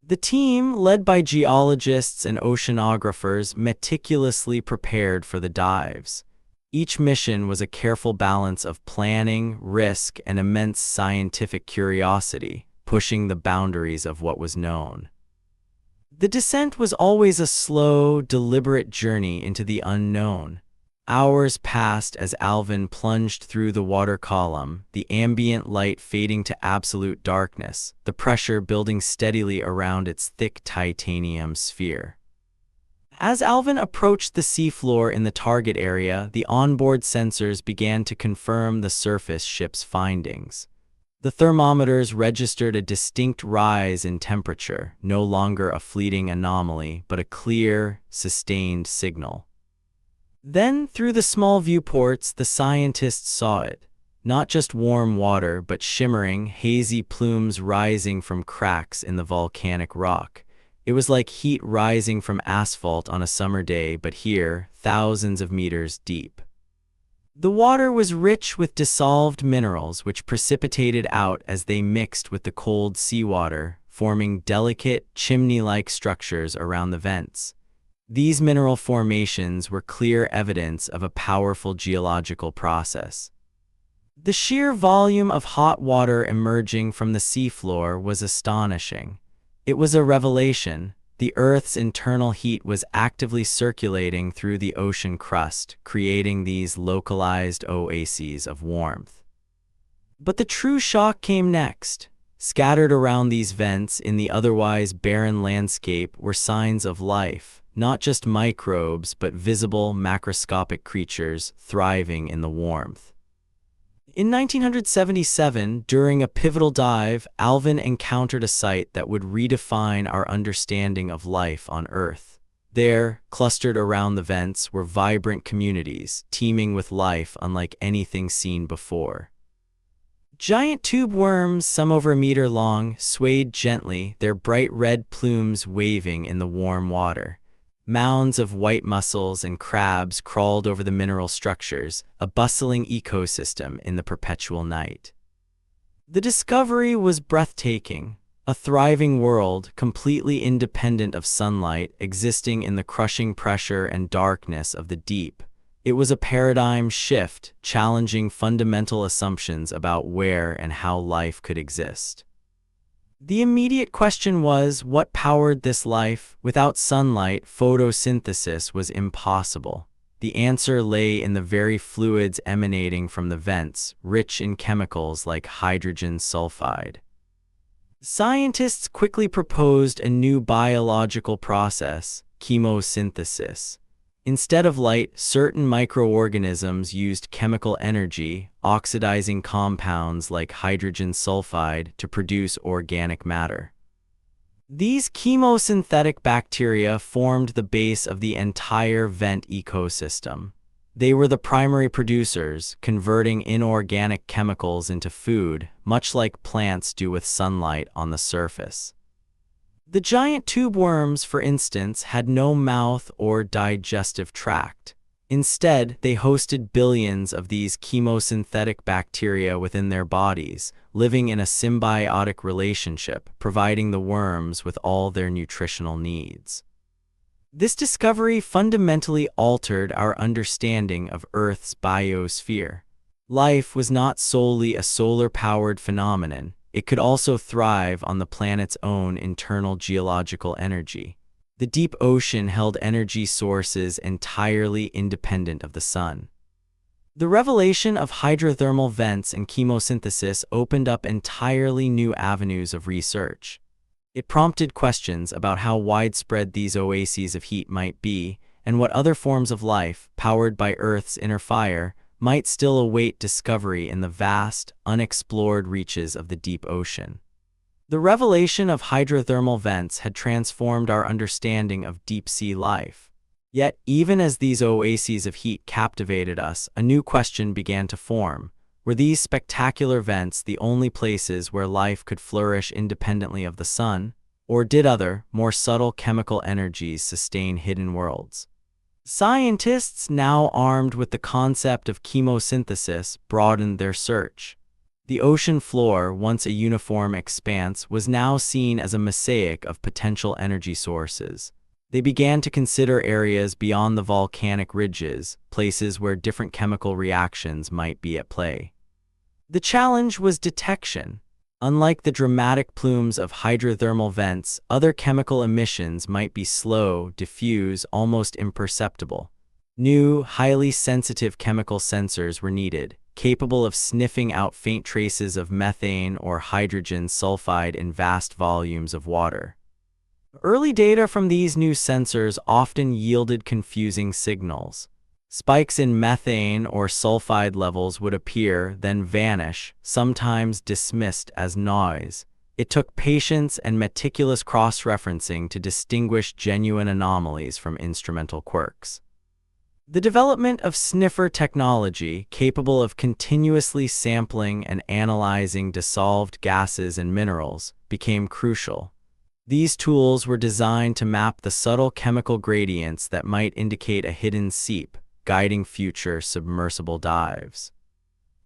The team, led by geologists and oceanographers, meticulously prepared for the dives. Each mission was a careful balance of planning, risk, and immense scientific curiosity, pushing the boundaries of what was known. The descent was always a slow, deliberate journey into the unknown. Hours passed as Alvin plunged through the water column, the ambient light fading to absolute darkness, the pressure building steadily around its thick titanium sphere. As Alvin approached the seafloor in the target area, the onboard sensors began to confirm the surface ship's findings. The thermometers registered a distinct rise in temperature, no longer a fleeting anomaly, but a clear, sustained signal. Then, through the small viewports, the scientists saw it. Not just warm water, but shimmering, hazy plumes rising from cracks in the volcanic rock. It was like heat rising from asphalt on a summer day, but here, thousands of meters deep. The water was rich with dissolved minerals which precipitated out as they mixed with the cold seawater, forming delicate, chimney-like structures around the vents. These mineral formations were clear evidence of a powerful geological process. The sheer volume of hot water emerging from the seafloor was astonishing. It was a revelation. The Earth's internal heat was actively circulating through the ocean crust, creating these localized oases of warmth. But the true shock came next. Scattered around these vents in the otherwise barren landscape were signs of life, not just microbes but visible macroscopic creatures thriving in the warmth. In 1977, during a pivotal dive, Alvin encountered a site that would redefine our understanding of life on Earth. There, clustered around the vents, were vibrant communities, teeming with life unlike anything seen before. Giant tube worms, some over a meter long, swayed gently, their bright red plumes waving in the warm water. Mounds of white mussels and crabs crawled over the mineral structures, a bustling ecosystem in the perpetual night. The discovery was breathtaking, a thriving world completely independent of sunlight, existing in the crushing pressure and darkness of the deep. It was a paradigm shift, challenging fundamental assumptions about where and how life could exist. The immediate question was, what powered this life? Without sunlight, photosynthesis was impossible. The answer lay in the very fluids emanating from the vents, rich in chemicals like hydrogen sulfide. Scientists quickly proposed a new biological process, chemosynthesis. Instead of light, certain microorganisms used chemical energy, oxidizing compounds like hydrogen sulfide to produce organic matter. These chemosynthetic bacteria formed the base of the entire vent ecosystem. They were the primary producers, converting inorganic chemicals into food, much like plants do with sunlight on the surface. The giant tube worms, for instance, had no mouth or digestive tract. Instead, they hosted billions of these chemosynthetic bacteria within their bodies, living in a symbiotic relationship, providing the worms with all their nutritional needs. This discovery fundamentally altered our understanding of Earth's biosphere. Life was not solely a solar-powered phenomenon. It could also thrive on the planet's own internal geological energy. The deep ocean held energy sources entirely independent of the sun. The revelation of hydrothermal vents and chemosynthesis opened up entirely new avenues of research. It prompted questions about how widespread these oases of heat might be, and what other forms of life, powered by Earth's inner fire, might still await discovery in the vast, unexplored reaches of the deep ocean. The revelation of hydrothermal vents had transformed our understanding of deep-sea life. Yet, even as these oases of heat captivated us, a new question began to form. Were these spectacular vents the only places where life could flourish independently of the sun? Or did other, more subtle chemical energies sustain hidden worlds? Scientists, now armed with the concept of chemosynthesis, broadened their search. The ocean floor, once a uniform expanse, was now seen as a mosaic of potential energy sources. They began to consider areas beyond the volcanic ridges, places where different chemical reactions might be at play. The challenge was detection. Unlike the dramatic plumes of hydrothermal vents, other chemical emissions might be slow, diffuse, almost imperceptible. New, highly sensitive chemical sensors were needed, capable of sniffing out faint traces of methane or hydrogen sulfide in vast volumes of water. Early data from these new sensors often yielded confusing signals. Spikes in methane or sulfide levels would appear, then vanish, sometimes dismissed as noise. It took patience and meticulous cross-referencing to distinguish genuine anomalies from instrumental quirks. The development of sniffer technology, capable of continuously sampling and analyzing dissolved gases and minerals, became crucial. These tools were designed to map the subtle chemical gradients that might indicate a hidden seep, guiding future submersible dives.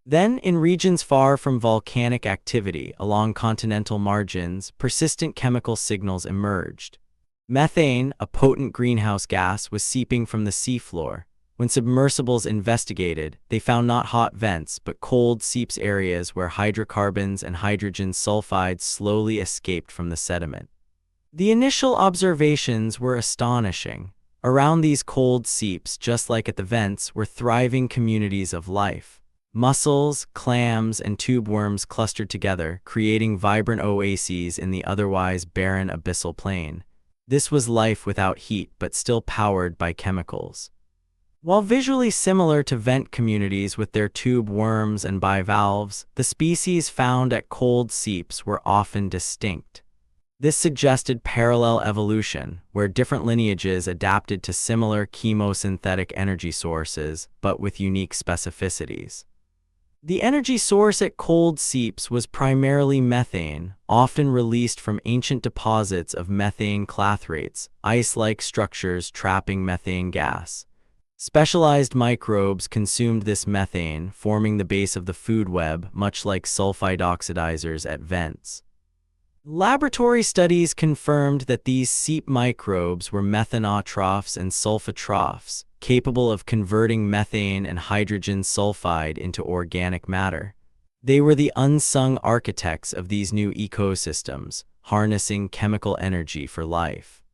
Then, in regions far from volcanic activity, along continental margins, persistent chemical signals emerged. Methane, a potent greenhouse gas, was seeping from the seafloor. When submersibles investigated, they found not hot vents, but cold seeps, areas where hydrocarbons and hydrogen sulfides slowly escaped from the sediment. The initial observations were astonishing. Around these cold seeps, just like at the vents, were thriving communities of life. Mussels, clams, and tube worms clustered together, creating vibrant oases in the otherwise barren abyssal plain. This was life without heat, but still powered by chemicals. While visually similar to vent communities with their tube worms and bivalves, the species found at cold seeps were often distinct. This suggested parallel evolution, where different lineages adapted to similar chemosynthetic energy sources, but with unique specificities. The energy source at cold seeps was primarily methane, often released from ancient deposits of methane clathrates, ice-like structures trapping methane gas. Specialized microbes consumed this methane, forming the base of the food web, much like sulfide oxidizers at vents. Laboratory studies confirmed that these seep microbes were methanotrophs and sulfotrophs, capable of converting methane and hydrogen sulfide into organic matter. They were the unsung architects of these new ecosystems, harnessing chemical energy for life.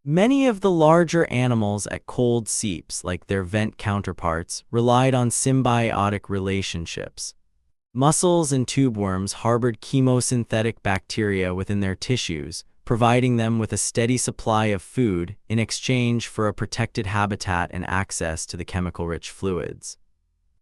Many of the larger animals at cold seeps, like their vent counterparts, relied on symbiotic relationships. Mussels and tubeworms harbored chemosynthetic bacteria within their tissues, providing them with a steady supply of food in exchange for a protected habitat and access to the chemical-rich fluids.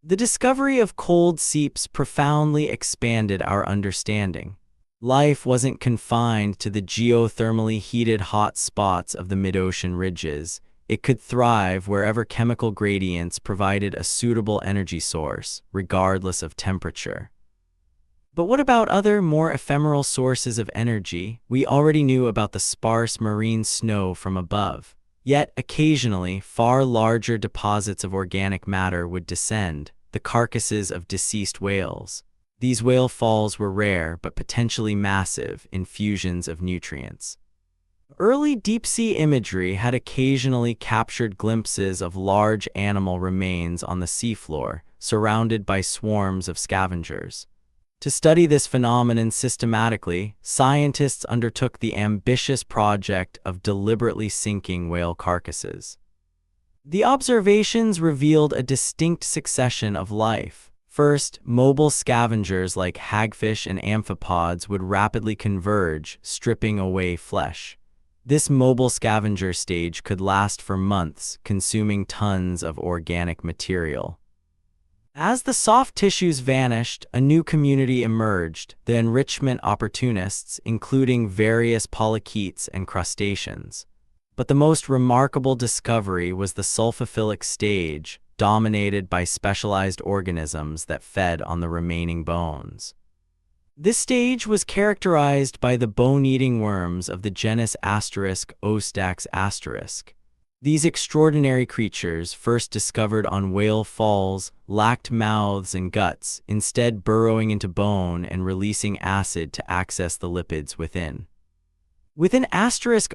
The discovery of cold seeps profoundly expanded our understanding. Life wasn't confined to the geothermally heated hot spots of the mid-ocean ridges. It could thrive wherever chemical gradients provided a suitable energy source, regardless of temperature. But what about other, more ephemeral sources of energy? We already knew about the sparse marine snow from above. Yet, occasionally, far larger deposits of organic matter would descend, the carcasses of deceased whales. These whale falls were rare but potentially massive infusions of nutrients. Early deep-sea imagery had occasionally captured glimpses of large animal remains on the seafloor, surrounded by swarms of scavengers. To study this phenomenon systematically, scientists undertook the ambitious project of deliberately sinking whale carcasses. The observations revealed a distinct succession of life. First, mobile scavengers like hagfish and amphipods would rapidly converge, stripping away flesh. This mobile scavenger stage could last for months, consuming tons of organic material. As the soft tissues vanished, a new community emerged, the enrichment opportunists, including various polychaetes and crustaceans. But the most remarkable discovery was the sulfophilic stage, dominated by specialized organisms that fed on the remaining bones. This stage was characterized by the bone-eating worms of the genus **Oases**. These extraordinary creatures, first discovered on whale falls, lacked mouths and guts, instead burrowing into bone and releasing acid to access the lipids within. Within **Oases**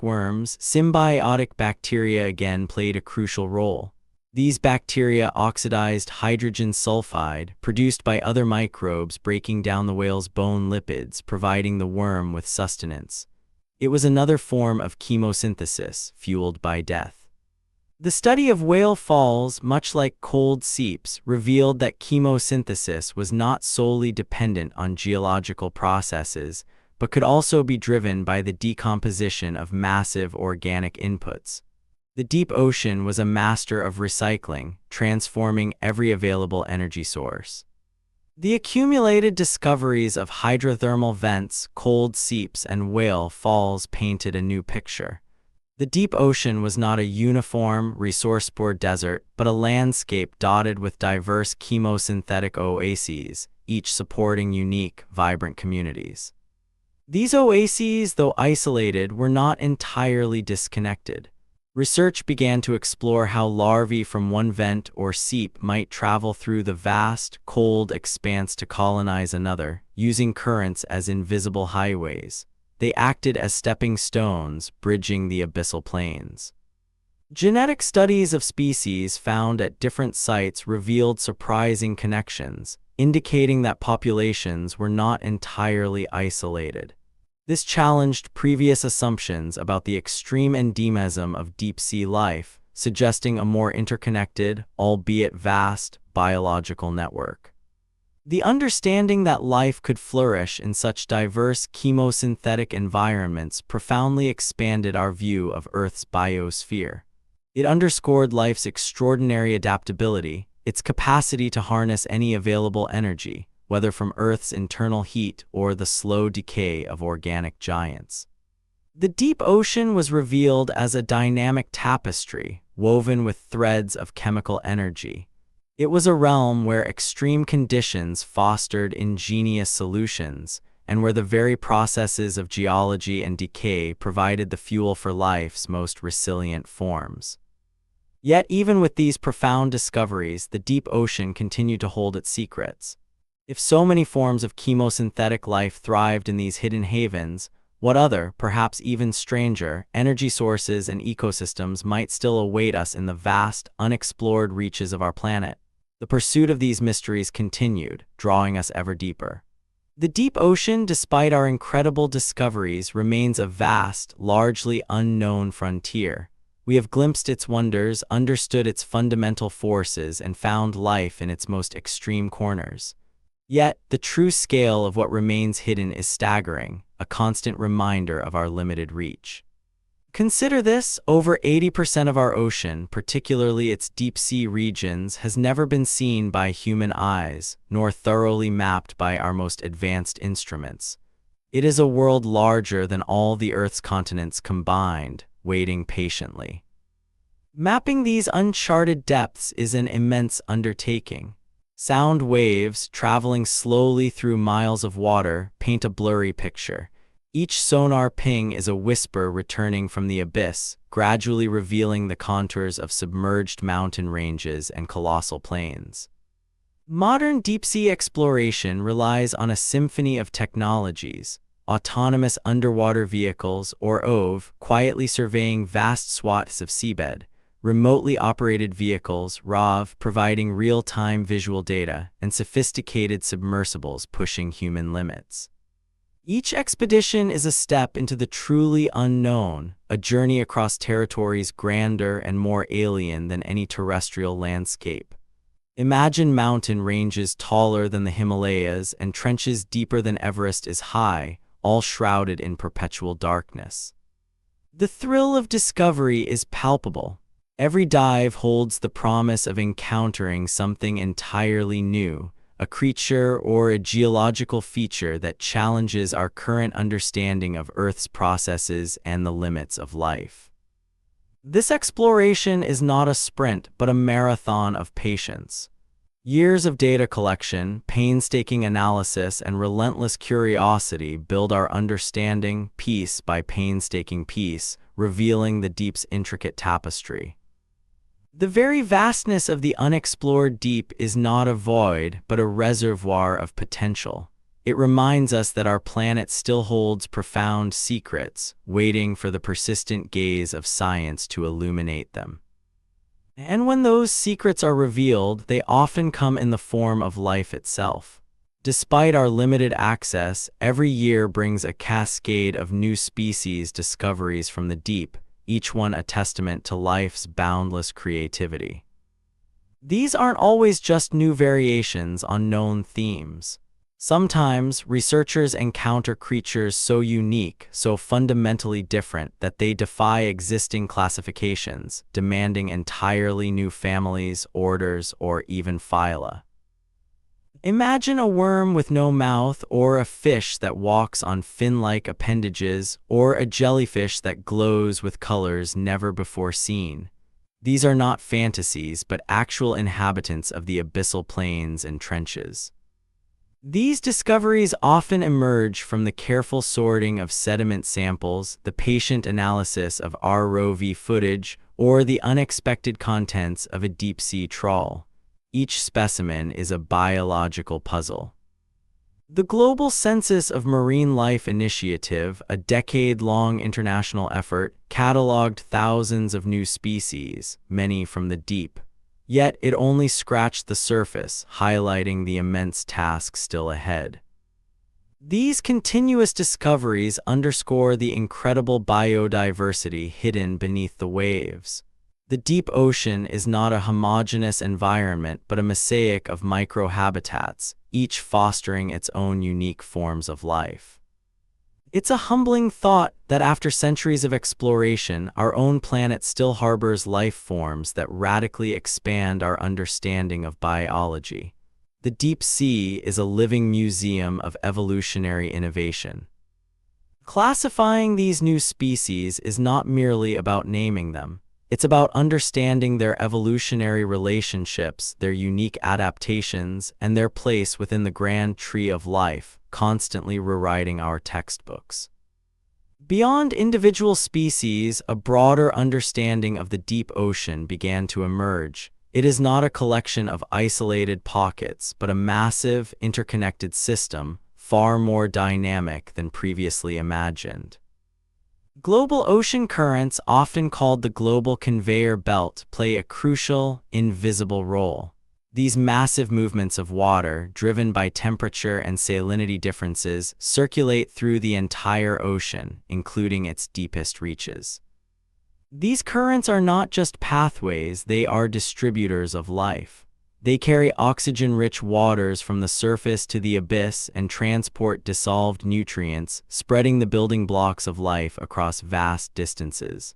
worms, symbiotic bacteria again played a crucial role. These bacteria oxidized hydrogen sulfide, produced by other microbes breaking down the whale's bone lipids, providing the worm with sustenance. It was another form of chemosynthesis, fueled by death. The study of whale falls, much like cold seeps, revealed that chemosynthesis was not solely dependent on geological processes, but could also be driven by the decomposition of massive organic inputs. The deep ocean was a master of recycling, transforming every available energy source. The accumulated discoveries of hydrothermal vents, cold seeps, and whale falls painted a new picture. The deep ocean was not a uniform, resource-poor desert, but a landscape dotted with diverse chemosynthetic oases, each supporting unique, vibrant communities. These oases, though isolated, were not entirely disconnected. Research began to explore how larvae from one vent or seep might travel through the vast, cold expanse to colonize another, using currents as invisible highways. They acted as stepping stones, bridging the abyssal plains. Genetic studies of species found at different sites revealed surprising connections, indicating that populations were not entirely isolated. This challenged previous assumptions about the extreme endemism of deep-sea life, suggesting a more interconnected, albeit vast, biological network. The understanding that life could flourish in such diverse chemosynthetic environments profoundly expanded our view of Earth's biosphere. It underscored life's extraordinary adaptability, its capacity to harness any available energy, whether from Earth's internal heat or the slow decay of organic giants. The deep ocean was revealed as a dynamic tapestry, woven with threads of chemical energy. It was a realm where extreme conditions fostered ingenious solutions, and where the very processes of geology and decay provided the fuel for life's most resilient forms. Yet even with these profound discoveries, the deep ocean continued to hold its secrets. If so many forms of chemosynthetic life thrived in these hidden havens, what other, perhaps even stranger, energy sources and ecosystems might still await us in the vast, unexplored reaches of our planet? The pursuit of these mysteries continued, drawing us ever deeper. The deep ocean, despite our incredible discoveries, remains a vast, largely unknown frontier. We have glimpsed its wonders, understood its fundamental forces, and found life in its most extreme corners. Yet, the true scale of what remains hidden is staggering, a constant reminder of our limited reach. Consider this: over 80% of our ocean, particularly its deep-sea regions, has never been seen by human eyes, nor thoroughly mapped by our most advanced instruments. It is a world larger than all the Earth's continents combined, waiting patiently. Mapping these uncharted depths is an immense undertaking. Sound waves, traveling slowly through miles of water, paint a blurry picture. Each sonar ping is a whisper returning from the abyss, gradually revealing the contours of submerged mountain ranges and colossal plains. Modern deep-sea exploration relies on a symphony of technologies: autonomous underwater vehicles, or OV, quietly surveying vast swaths of seabed; remotely operated vehicles, ROV, providing real-time visual data; and sophisticated submersibles pushing human limits. Each expedition is a step into the truly unknown, a journey across territories grander and more alien than any terrestrial landscape. Imagine mountain ranges taller than the Himalayas and trenches deeper than Everest is high, all shrouded in perpetual darkness. The thrill of discovery is palpable. Every dive holds the promise of encountering something entirely new, a creature or a geological feature that challenges our current understanding of Earth's processes and the limits of life. This exploration is not a sprint, but a marathon of patience. Years of data collection, painstaking analysis, and relentless curiosity build our understanding, piece by painstaking piece, revealing the deep's intricate tapestry. The very vastness of the unexplored deep is not a void, but a reservoir of potential. It reminds us that our planet still holds profound secrets, waiting for the persistent gaze of science to illuminate them. And when those secrets are revealed, they often come in the form of life itself. Despite our limited access, every year brings a cascade of new species discoveries from the deep, each one a testament to life's boundless creativity. These aren't always just new variations on known themes. Sometimes, researchers encounter creatures so unique, so fundamentally different, that they defy existing classifications, demanding entirely new families, orders, or even phyla. Imagine a worm with no mouth, or a fish that walks on fin-like appendages, or a jellyfish that glows with colors never before seen. These are not fantasies, but actual inhabitants of the abyssal plains and trenches. These discoveries often emerge from the careful sorting of sediment samples, the patient analysis of ROV footage, or the unexpected contents of a deep-sea trawl. Each specimen is a biological puzzle. The Global Census of Marine Life Initiative, a decade-long international effort, cataloged thousands of new species, many from the deep. Yet it only scratched the surface, highlighting the immense task still ahead. These continuous discoveries underscore the incredible biodiversity hidden beneath the waves. The deep ocean is not a homogeneous environment, but a mosaic of microhabitats, each fostering its own unique forms of life. It's a humbling thought that after centuries of exploration, our own planet still harbors life forms that radically expand our understanding of biology. The deep sea is a living museum of evolutionary innovation. Classifying these new species is not merely about naming them. It's about understanding their evolutionary relationships, their unique adaptations, and their place within the grand tree of life, constantly rewriting our textbooks. Beyond individual species, a broader understanding of the deep ocean began to emerge. It is not a collection of isolated pockets, but a massive, interconnected system, far more dynamic than previously imagined. Global ocean currents, often called the global conveyor belt, play a crucial, invisible role. These massive movements of water, driven by temperature and salinity differences, circulate through the entire ocean, including its deepest reaches. These currents are not just pathways, they are distributors of life. They carry oxygen-rich waters from the surface to the abyss and transport dissolved nutrients, spreading the building blocks of life across vast distances.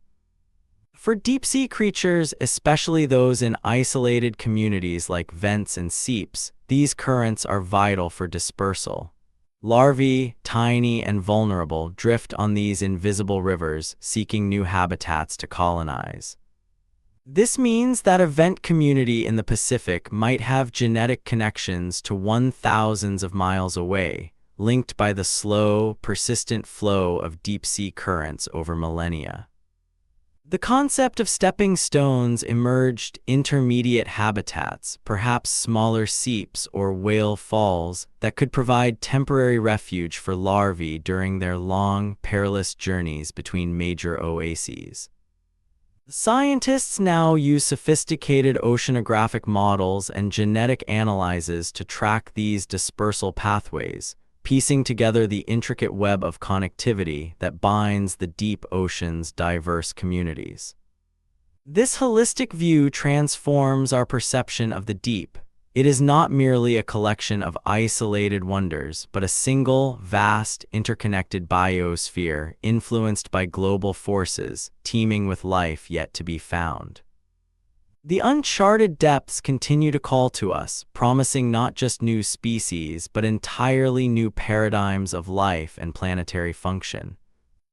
For deep-sea creatures, especially those in isolated communities like vents and seeps, these currents are vital for dispersal. Larvae, tiny and vulnerable, drift on these invisible rivers, seeking new habitats to colonize. This means that a vent community in the Pacific might have genetic connections to thousands of miles away, linked by the slow, persistent flow of deep-sea currents over millennia. The concept of stepping stones emerged, intermediate habitats, perhaps smaller seeps or whale falls, that could provide temporary refuge for larvae during their long, perilous journeys between major oases. Scientists now use sophisticated oceanographic models and genetic analyses to track these dispersal pathways, piecing together the intricate web of connectivity that binds the deep ocean's diverse communities. This holistic view transforms our perception of the deep. It is not merely a collection of isolated wonders, but a single, vast, interconnected biosphere influenced by global forces, teeming with life yet to be found. The uncharted depths continue to call to us, promising not just new species, but entirely new paradigms of life and planetary function.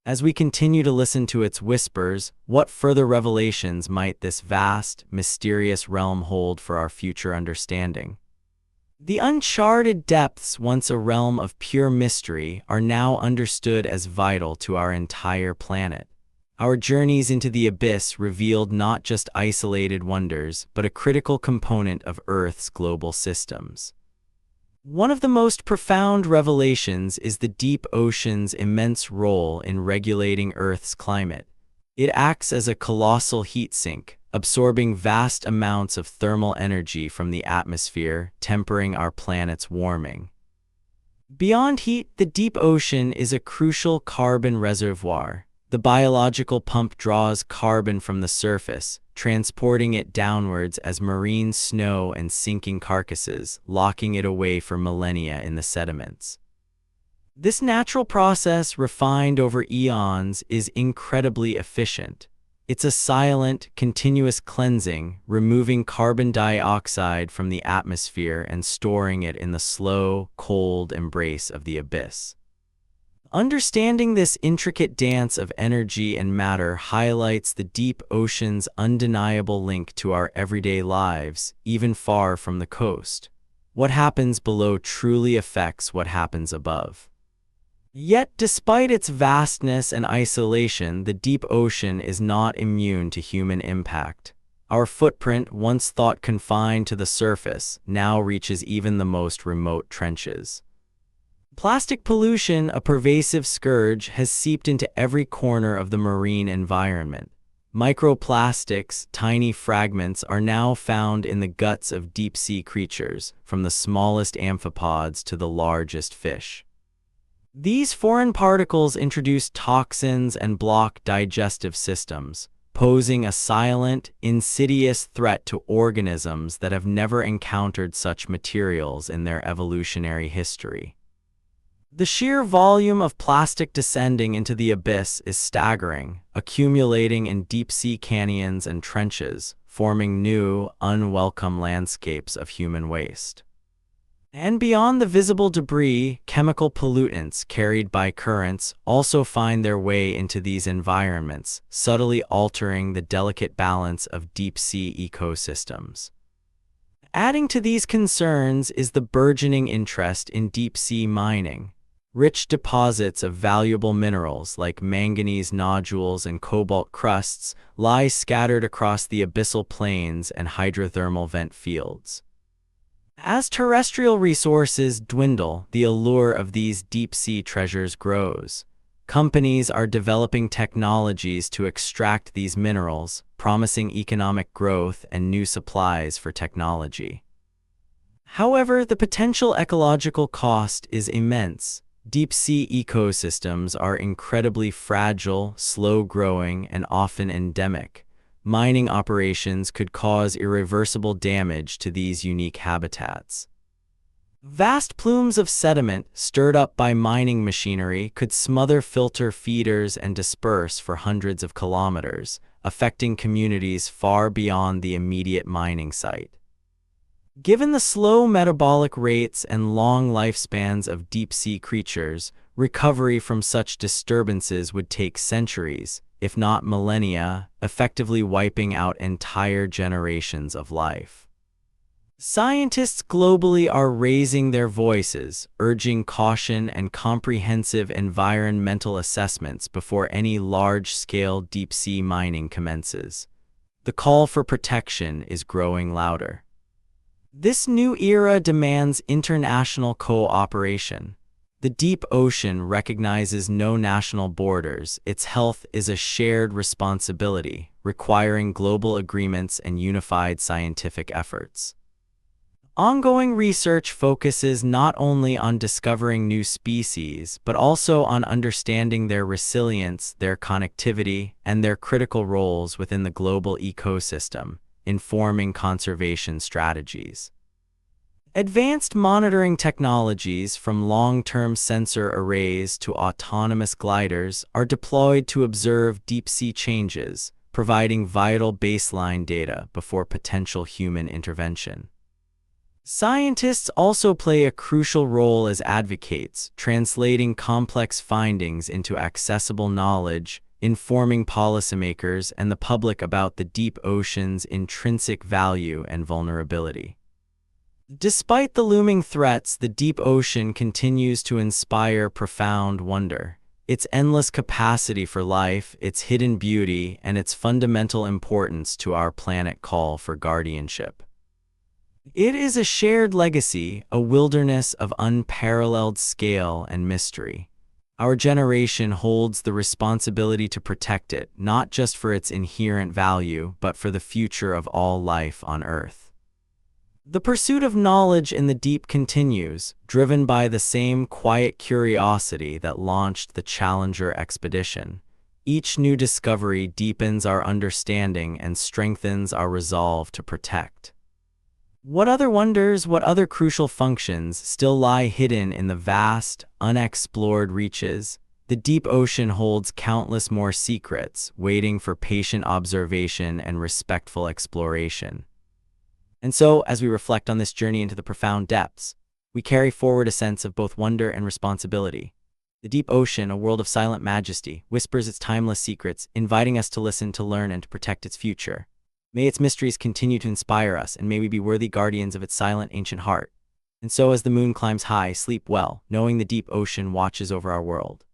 As we continue to listen to its whispers, what further revelations might this vast, mysterious realm hold for our future understanding? The uncharted depths, once a realm of pure mystery, are now understood as vital to our entire planet. Our journeys into the abyss revealed not just isolated wonders, but a critical component of Earth's global systems. One of the most profound revelations is the deep ocean's immense role in regulating Earth's climate. It acts as a colossal heat sink, absorbing vast amounts of thermal energy from the atmosphere, tempering our planet's warming. Beyond heat, the deep ocean is a crucial carbon reservoir. The biological pump draws carbon from the surface, transporting it downwards as marine snow and sinking carcasses, locking it away for millennia in the sediments. This natural process, refined over eons, is incredibly efficient. It's a silent, continuous cleansing, removing carbon dioxide from the atmosphere and storing it in the slow, cold embrace of the abyss. Understanding this intricate dance of energy and matter highlights the deep ocean's undeniable link to our everyday lives, even far from the coast. What happens below truly affects what happens above. Yet, despite its vastness and isolation, the deep ocean is not immune to human impact. Our footprint, once thought confined to the surface, now reaches even the most remote trenches. Plastic pollution, a pervasive scourge, has seeped into every corner of the marine environment. Microplastics, tiny fragments, are now found in the guts of deep-sea creatures, from the smallest amphipods to the largest fish. These foreign particles introduce toxins and block digestive systems, posing a silent, insidious threat to organisms that have never encountered such materials in their evolutionary history. The sheer volume of plastic descending into the abyss is staggering, accumulating in deep-sea canyons and trenches, forming new, unwelcome landscapes of human waste. And beyond the visible debris, chemical pollutants carried by currents also find their way into these environments, subtly altering the delicate balance of deep-sea ecosystems. Adding to these concerns is the burgeoning interest in deep-sea mining. Rich deposits of valuable minerals like manganese nodules and cobalt crusts lie scattered across the abyssal plains and hydrothermal vent fields. As terrestrial resources dwindle, the allure of these deep-sea treasures grows. Companies are developing technologies to extract these minerals, promising economic growth and new supplies for technology. However, the potential ecological cost is immense. Deep-sea ecosystems are incredibly fragile, slow-growing, and often endemic. Mining operations could cause irreversible damage to these unique habitats. Vast plumes of sediment stirred up by mining machinery could smother filter feeders and disperse for hundreds of kilometers, affecting communities far beyond the immediate mining site. Given the slow metabolic rates and long lifespans of deep-sea creatures, recovery from such disturbances would take centuries, if not millennia, effectively wiping out entire generations of life. Scientists globally are raising their voices, urging caution and comprehensive environmental assessments before any large-scale deep-sea mining commences. The call for protection is growing louder. This new era demands international cooperation. The deep ocean recognizes no national borders. Its health is a shared responsibility, requiring global agreements and unified scientific efforts. Ongoing research focuses not only on discovering new species, but also on understanding their resilience, their connectivity, and their critical roles within the global ecosystem, informing conservation strategies. Advanced monitoring technologies, from long-term sensor arrays to autonomous gliders, are deployed to observe deep-sea changes, providing vital baseline data before potential human intervention. Scientists also play a crucial role as advocates, translating complex findings into accessible knowledge, informing policymakers and the public about the deep ocean's intrinsic value and vulnerability. Despite the looming threats, the deep ocean continues to inspire profound wonder. Its endless capacity for life, its hidden beauty, and its fundamental importance to our planet call for guardianship. It is a shared legacy, a wilderness of unparalleled scale and mystery. Our generation holds the responsibility to protect it, not just for its inherent value, but for the future of all life on Earth. The pursuit of knowledge in the deep continues, driven by the same quiet curiosity that launched the Challenger expedition. Each new discovery deepens our understanding and strengthens our resolve to protect. What other wonders, what other crucial functions still lie hidden in the vast, unexplored reaches? The deep ocean holds countless more secrets, waiting for patient observation and respectful exploration. And so, as we reflect on this journey into the profound depths, we carry forward a sense of both wonder and responsibility. The deep ocean, a world of silent majesty, whispers its timeless secrets, inviting us to listen, to learn, and to protect its future. May its mysteries continue to inspire us, and may we be worthy guardians of its silent, ancient heart. And so, as the moon climbs high, sleep well, knowing the deep ocean watches over our world.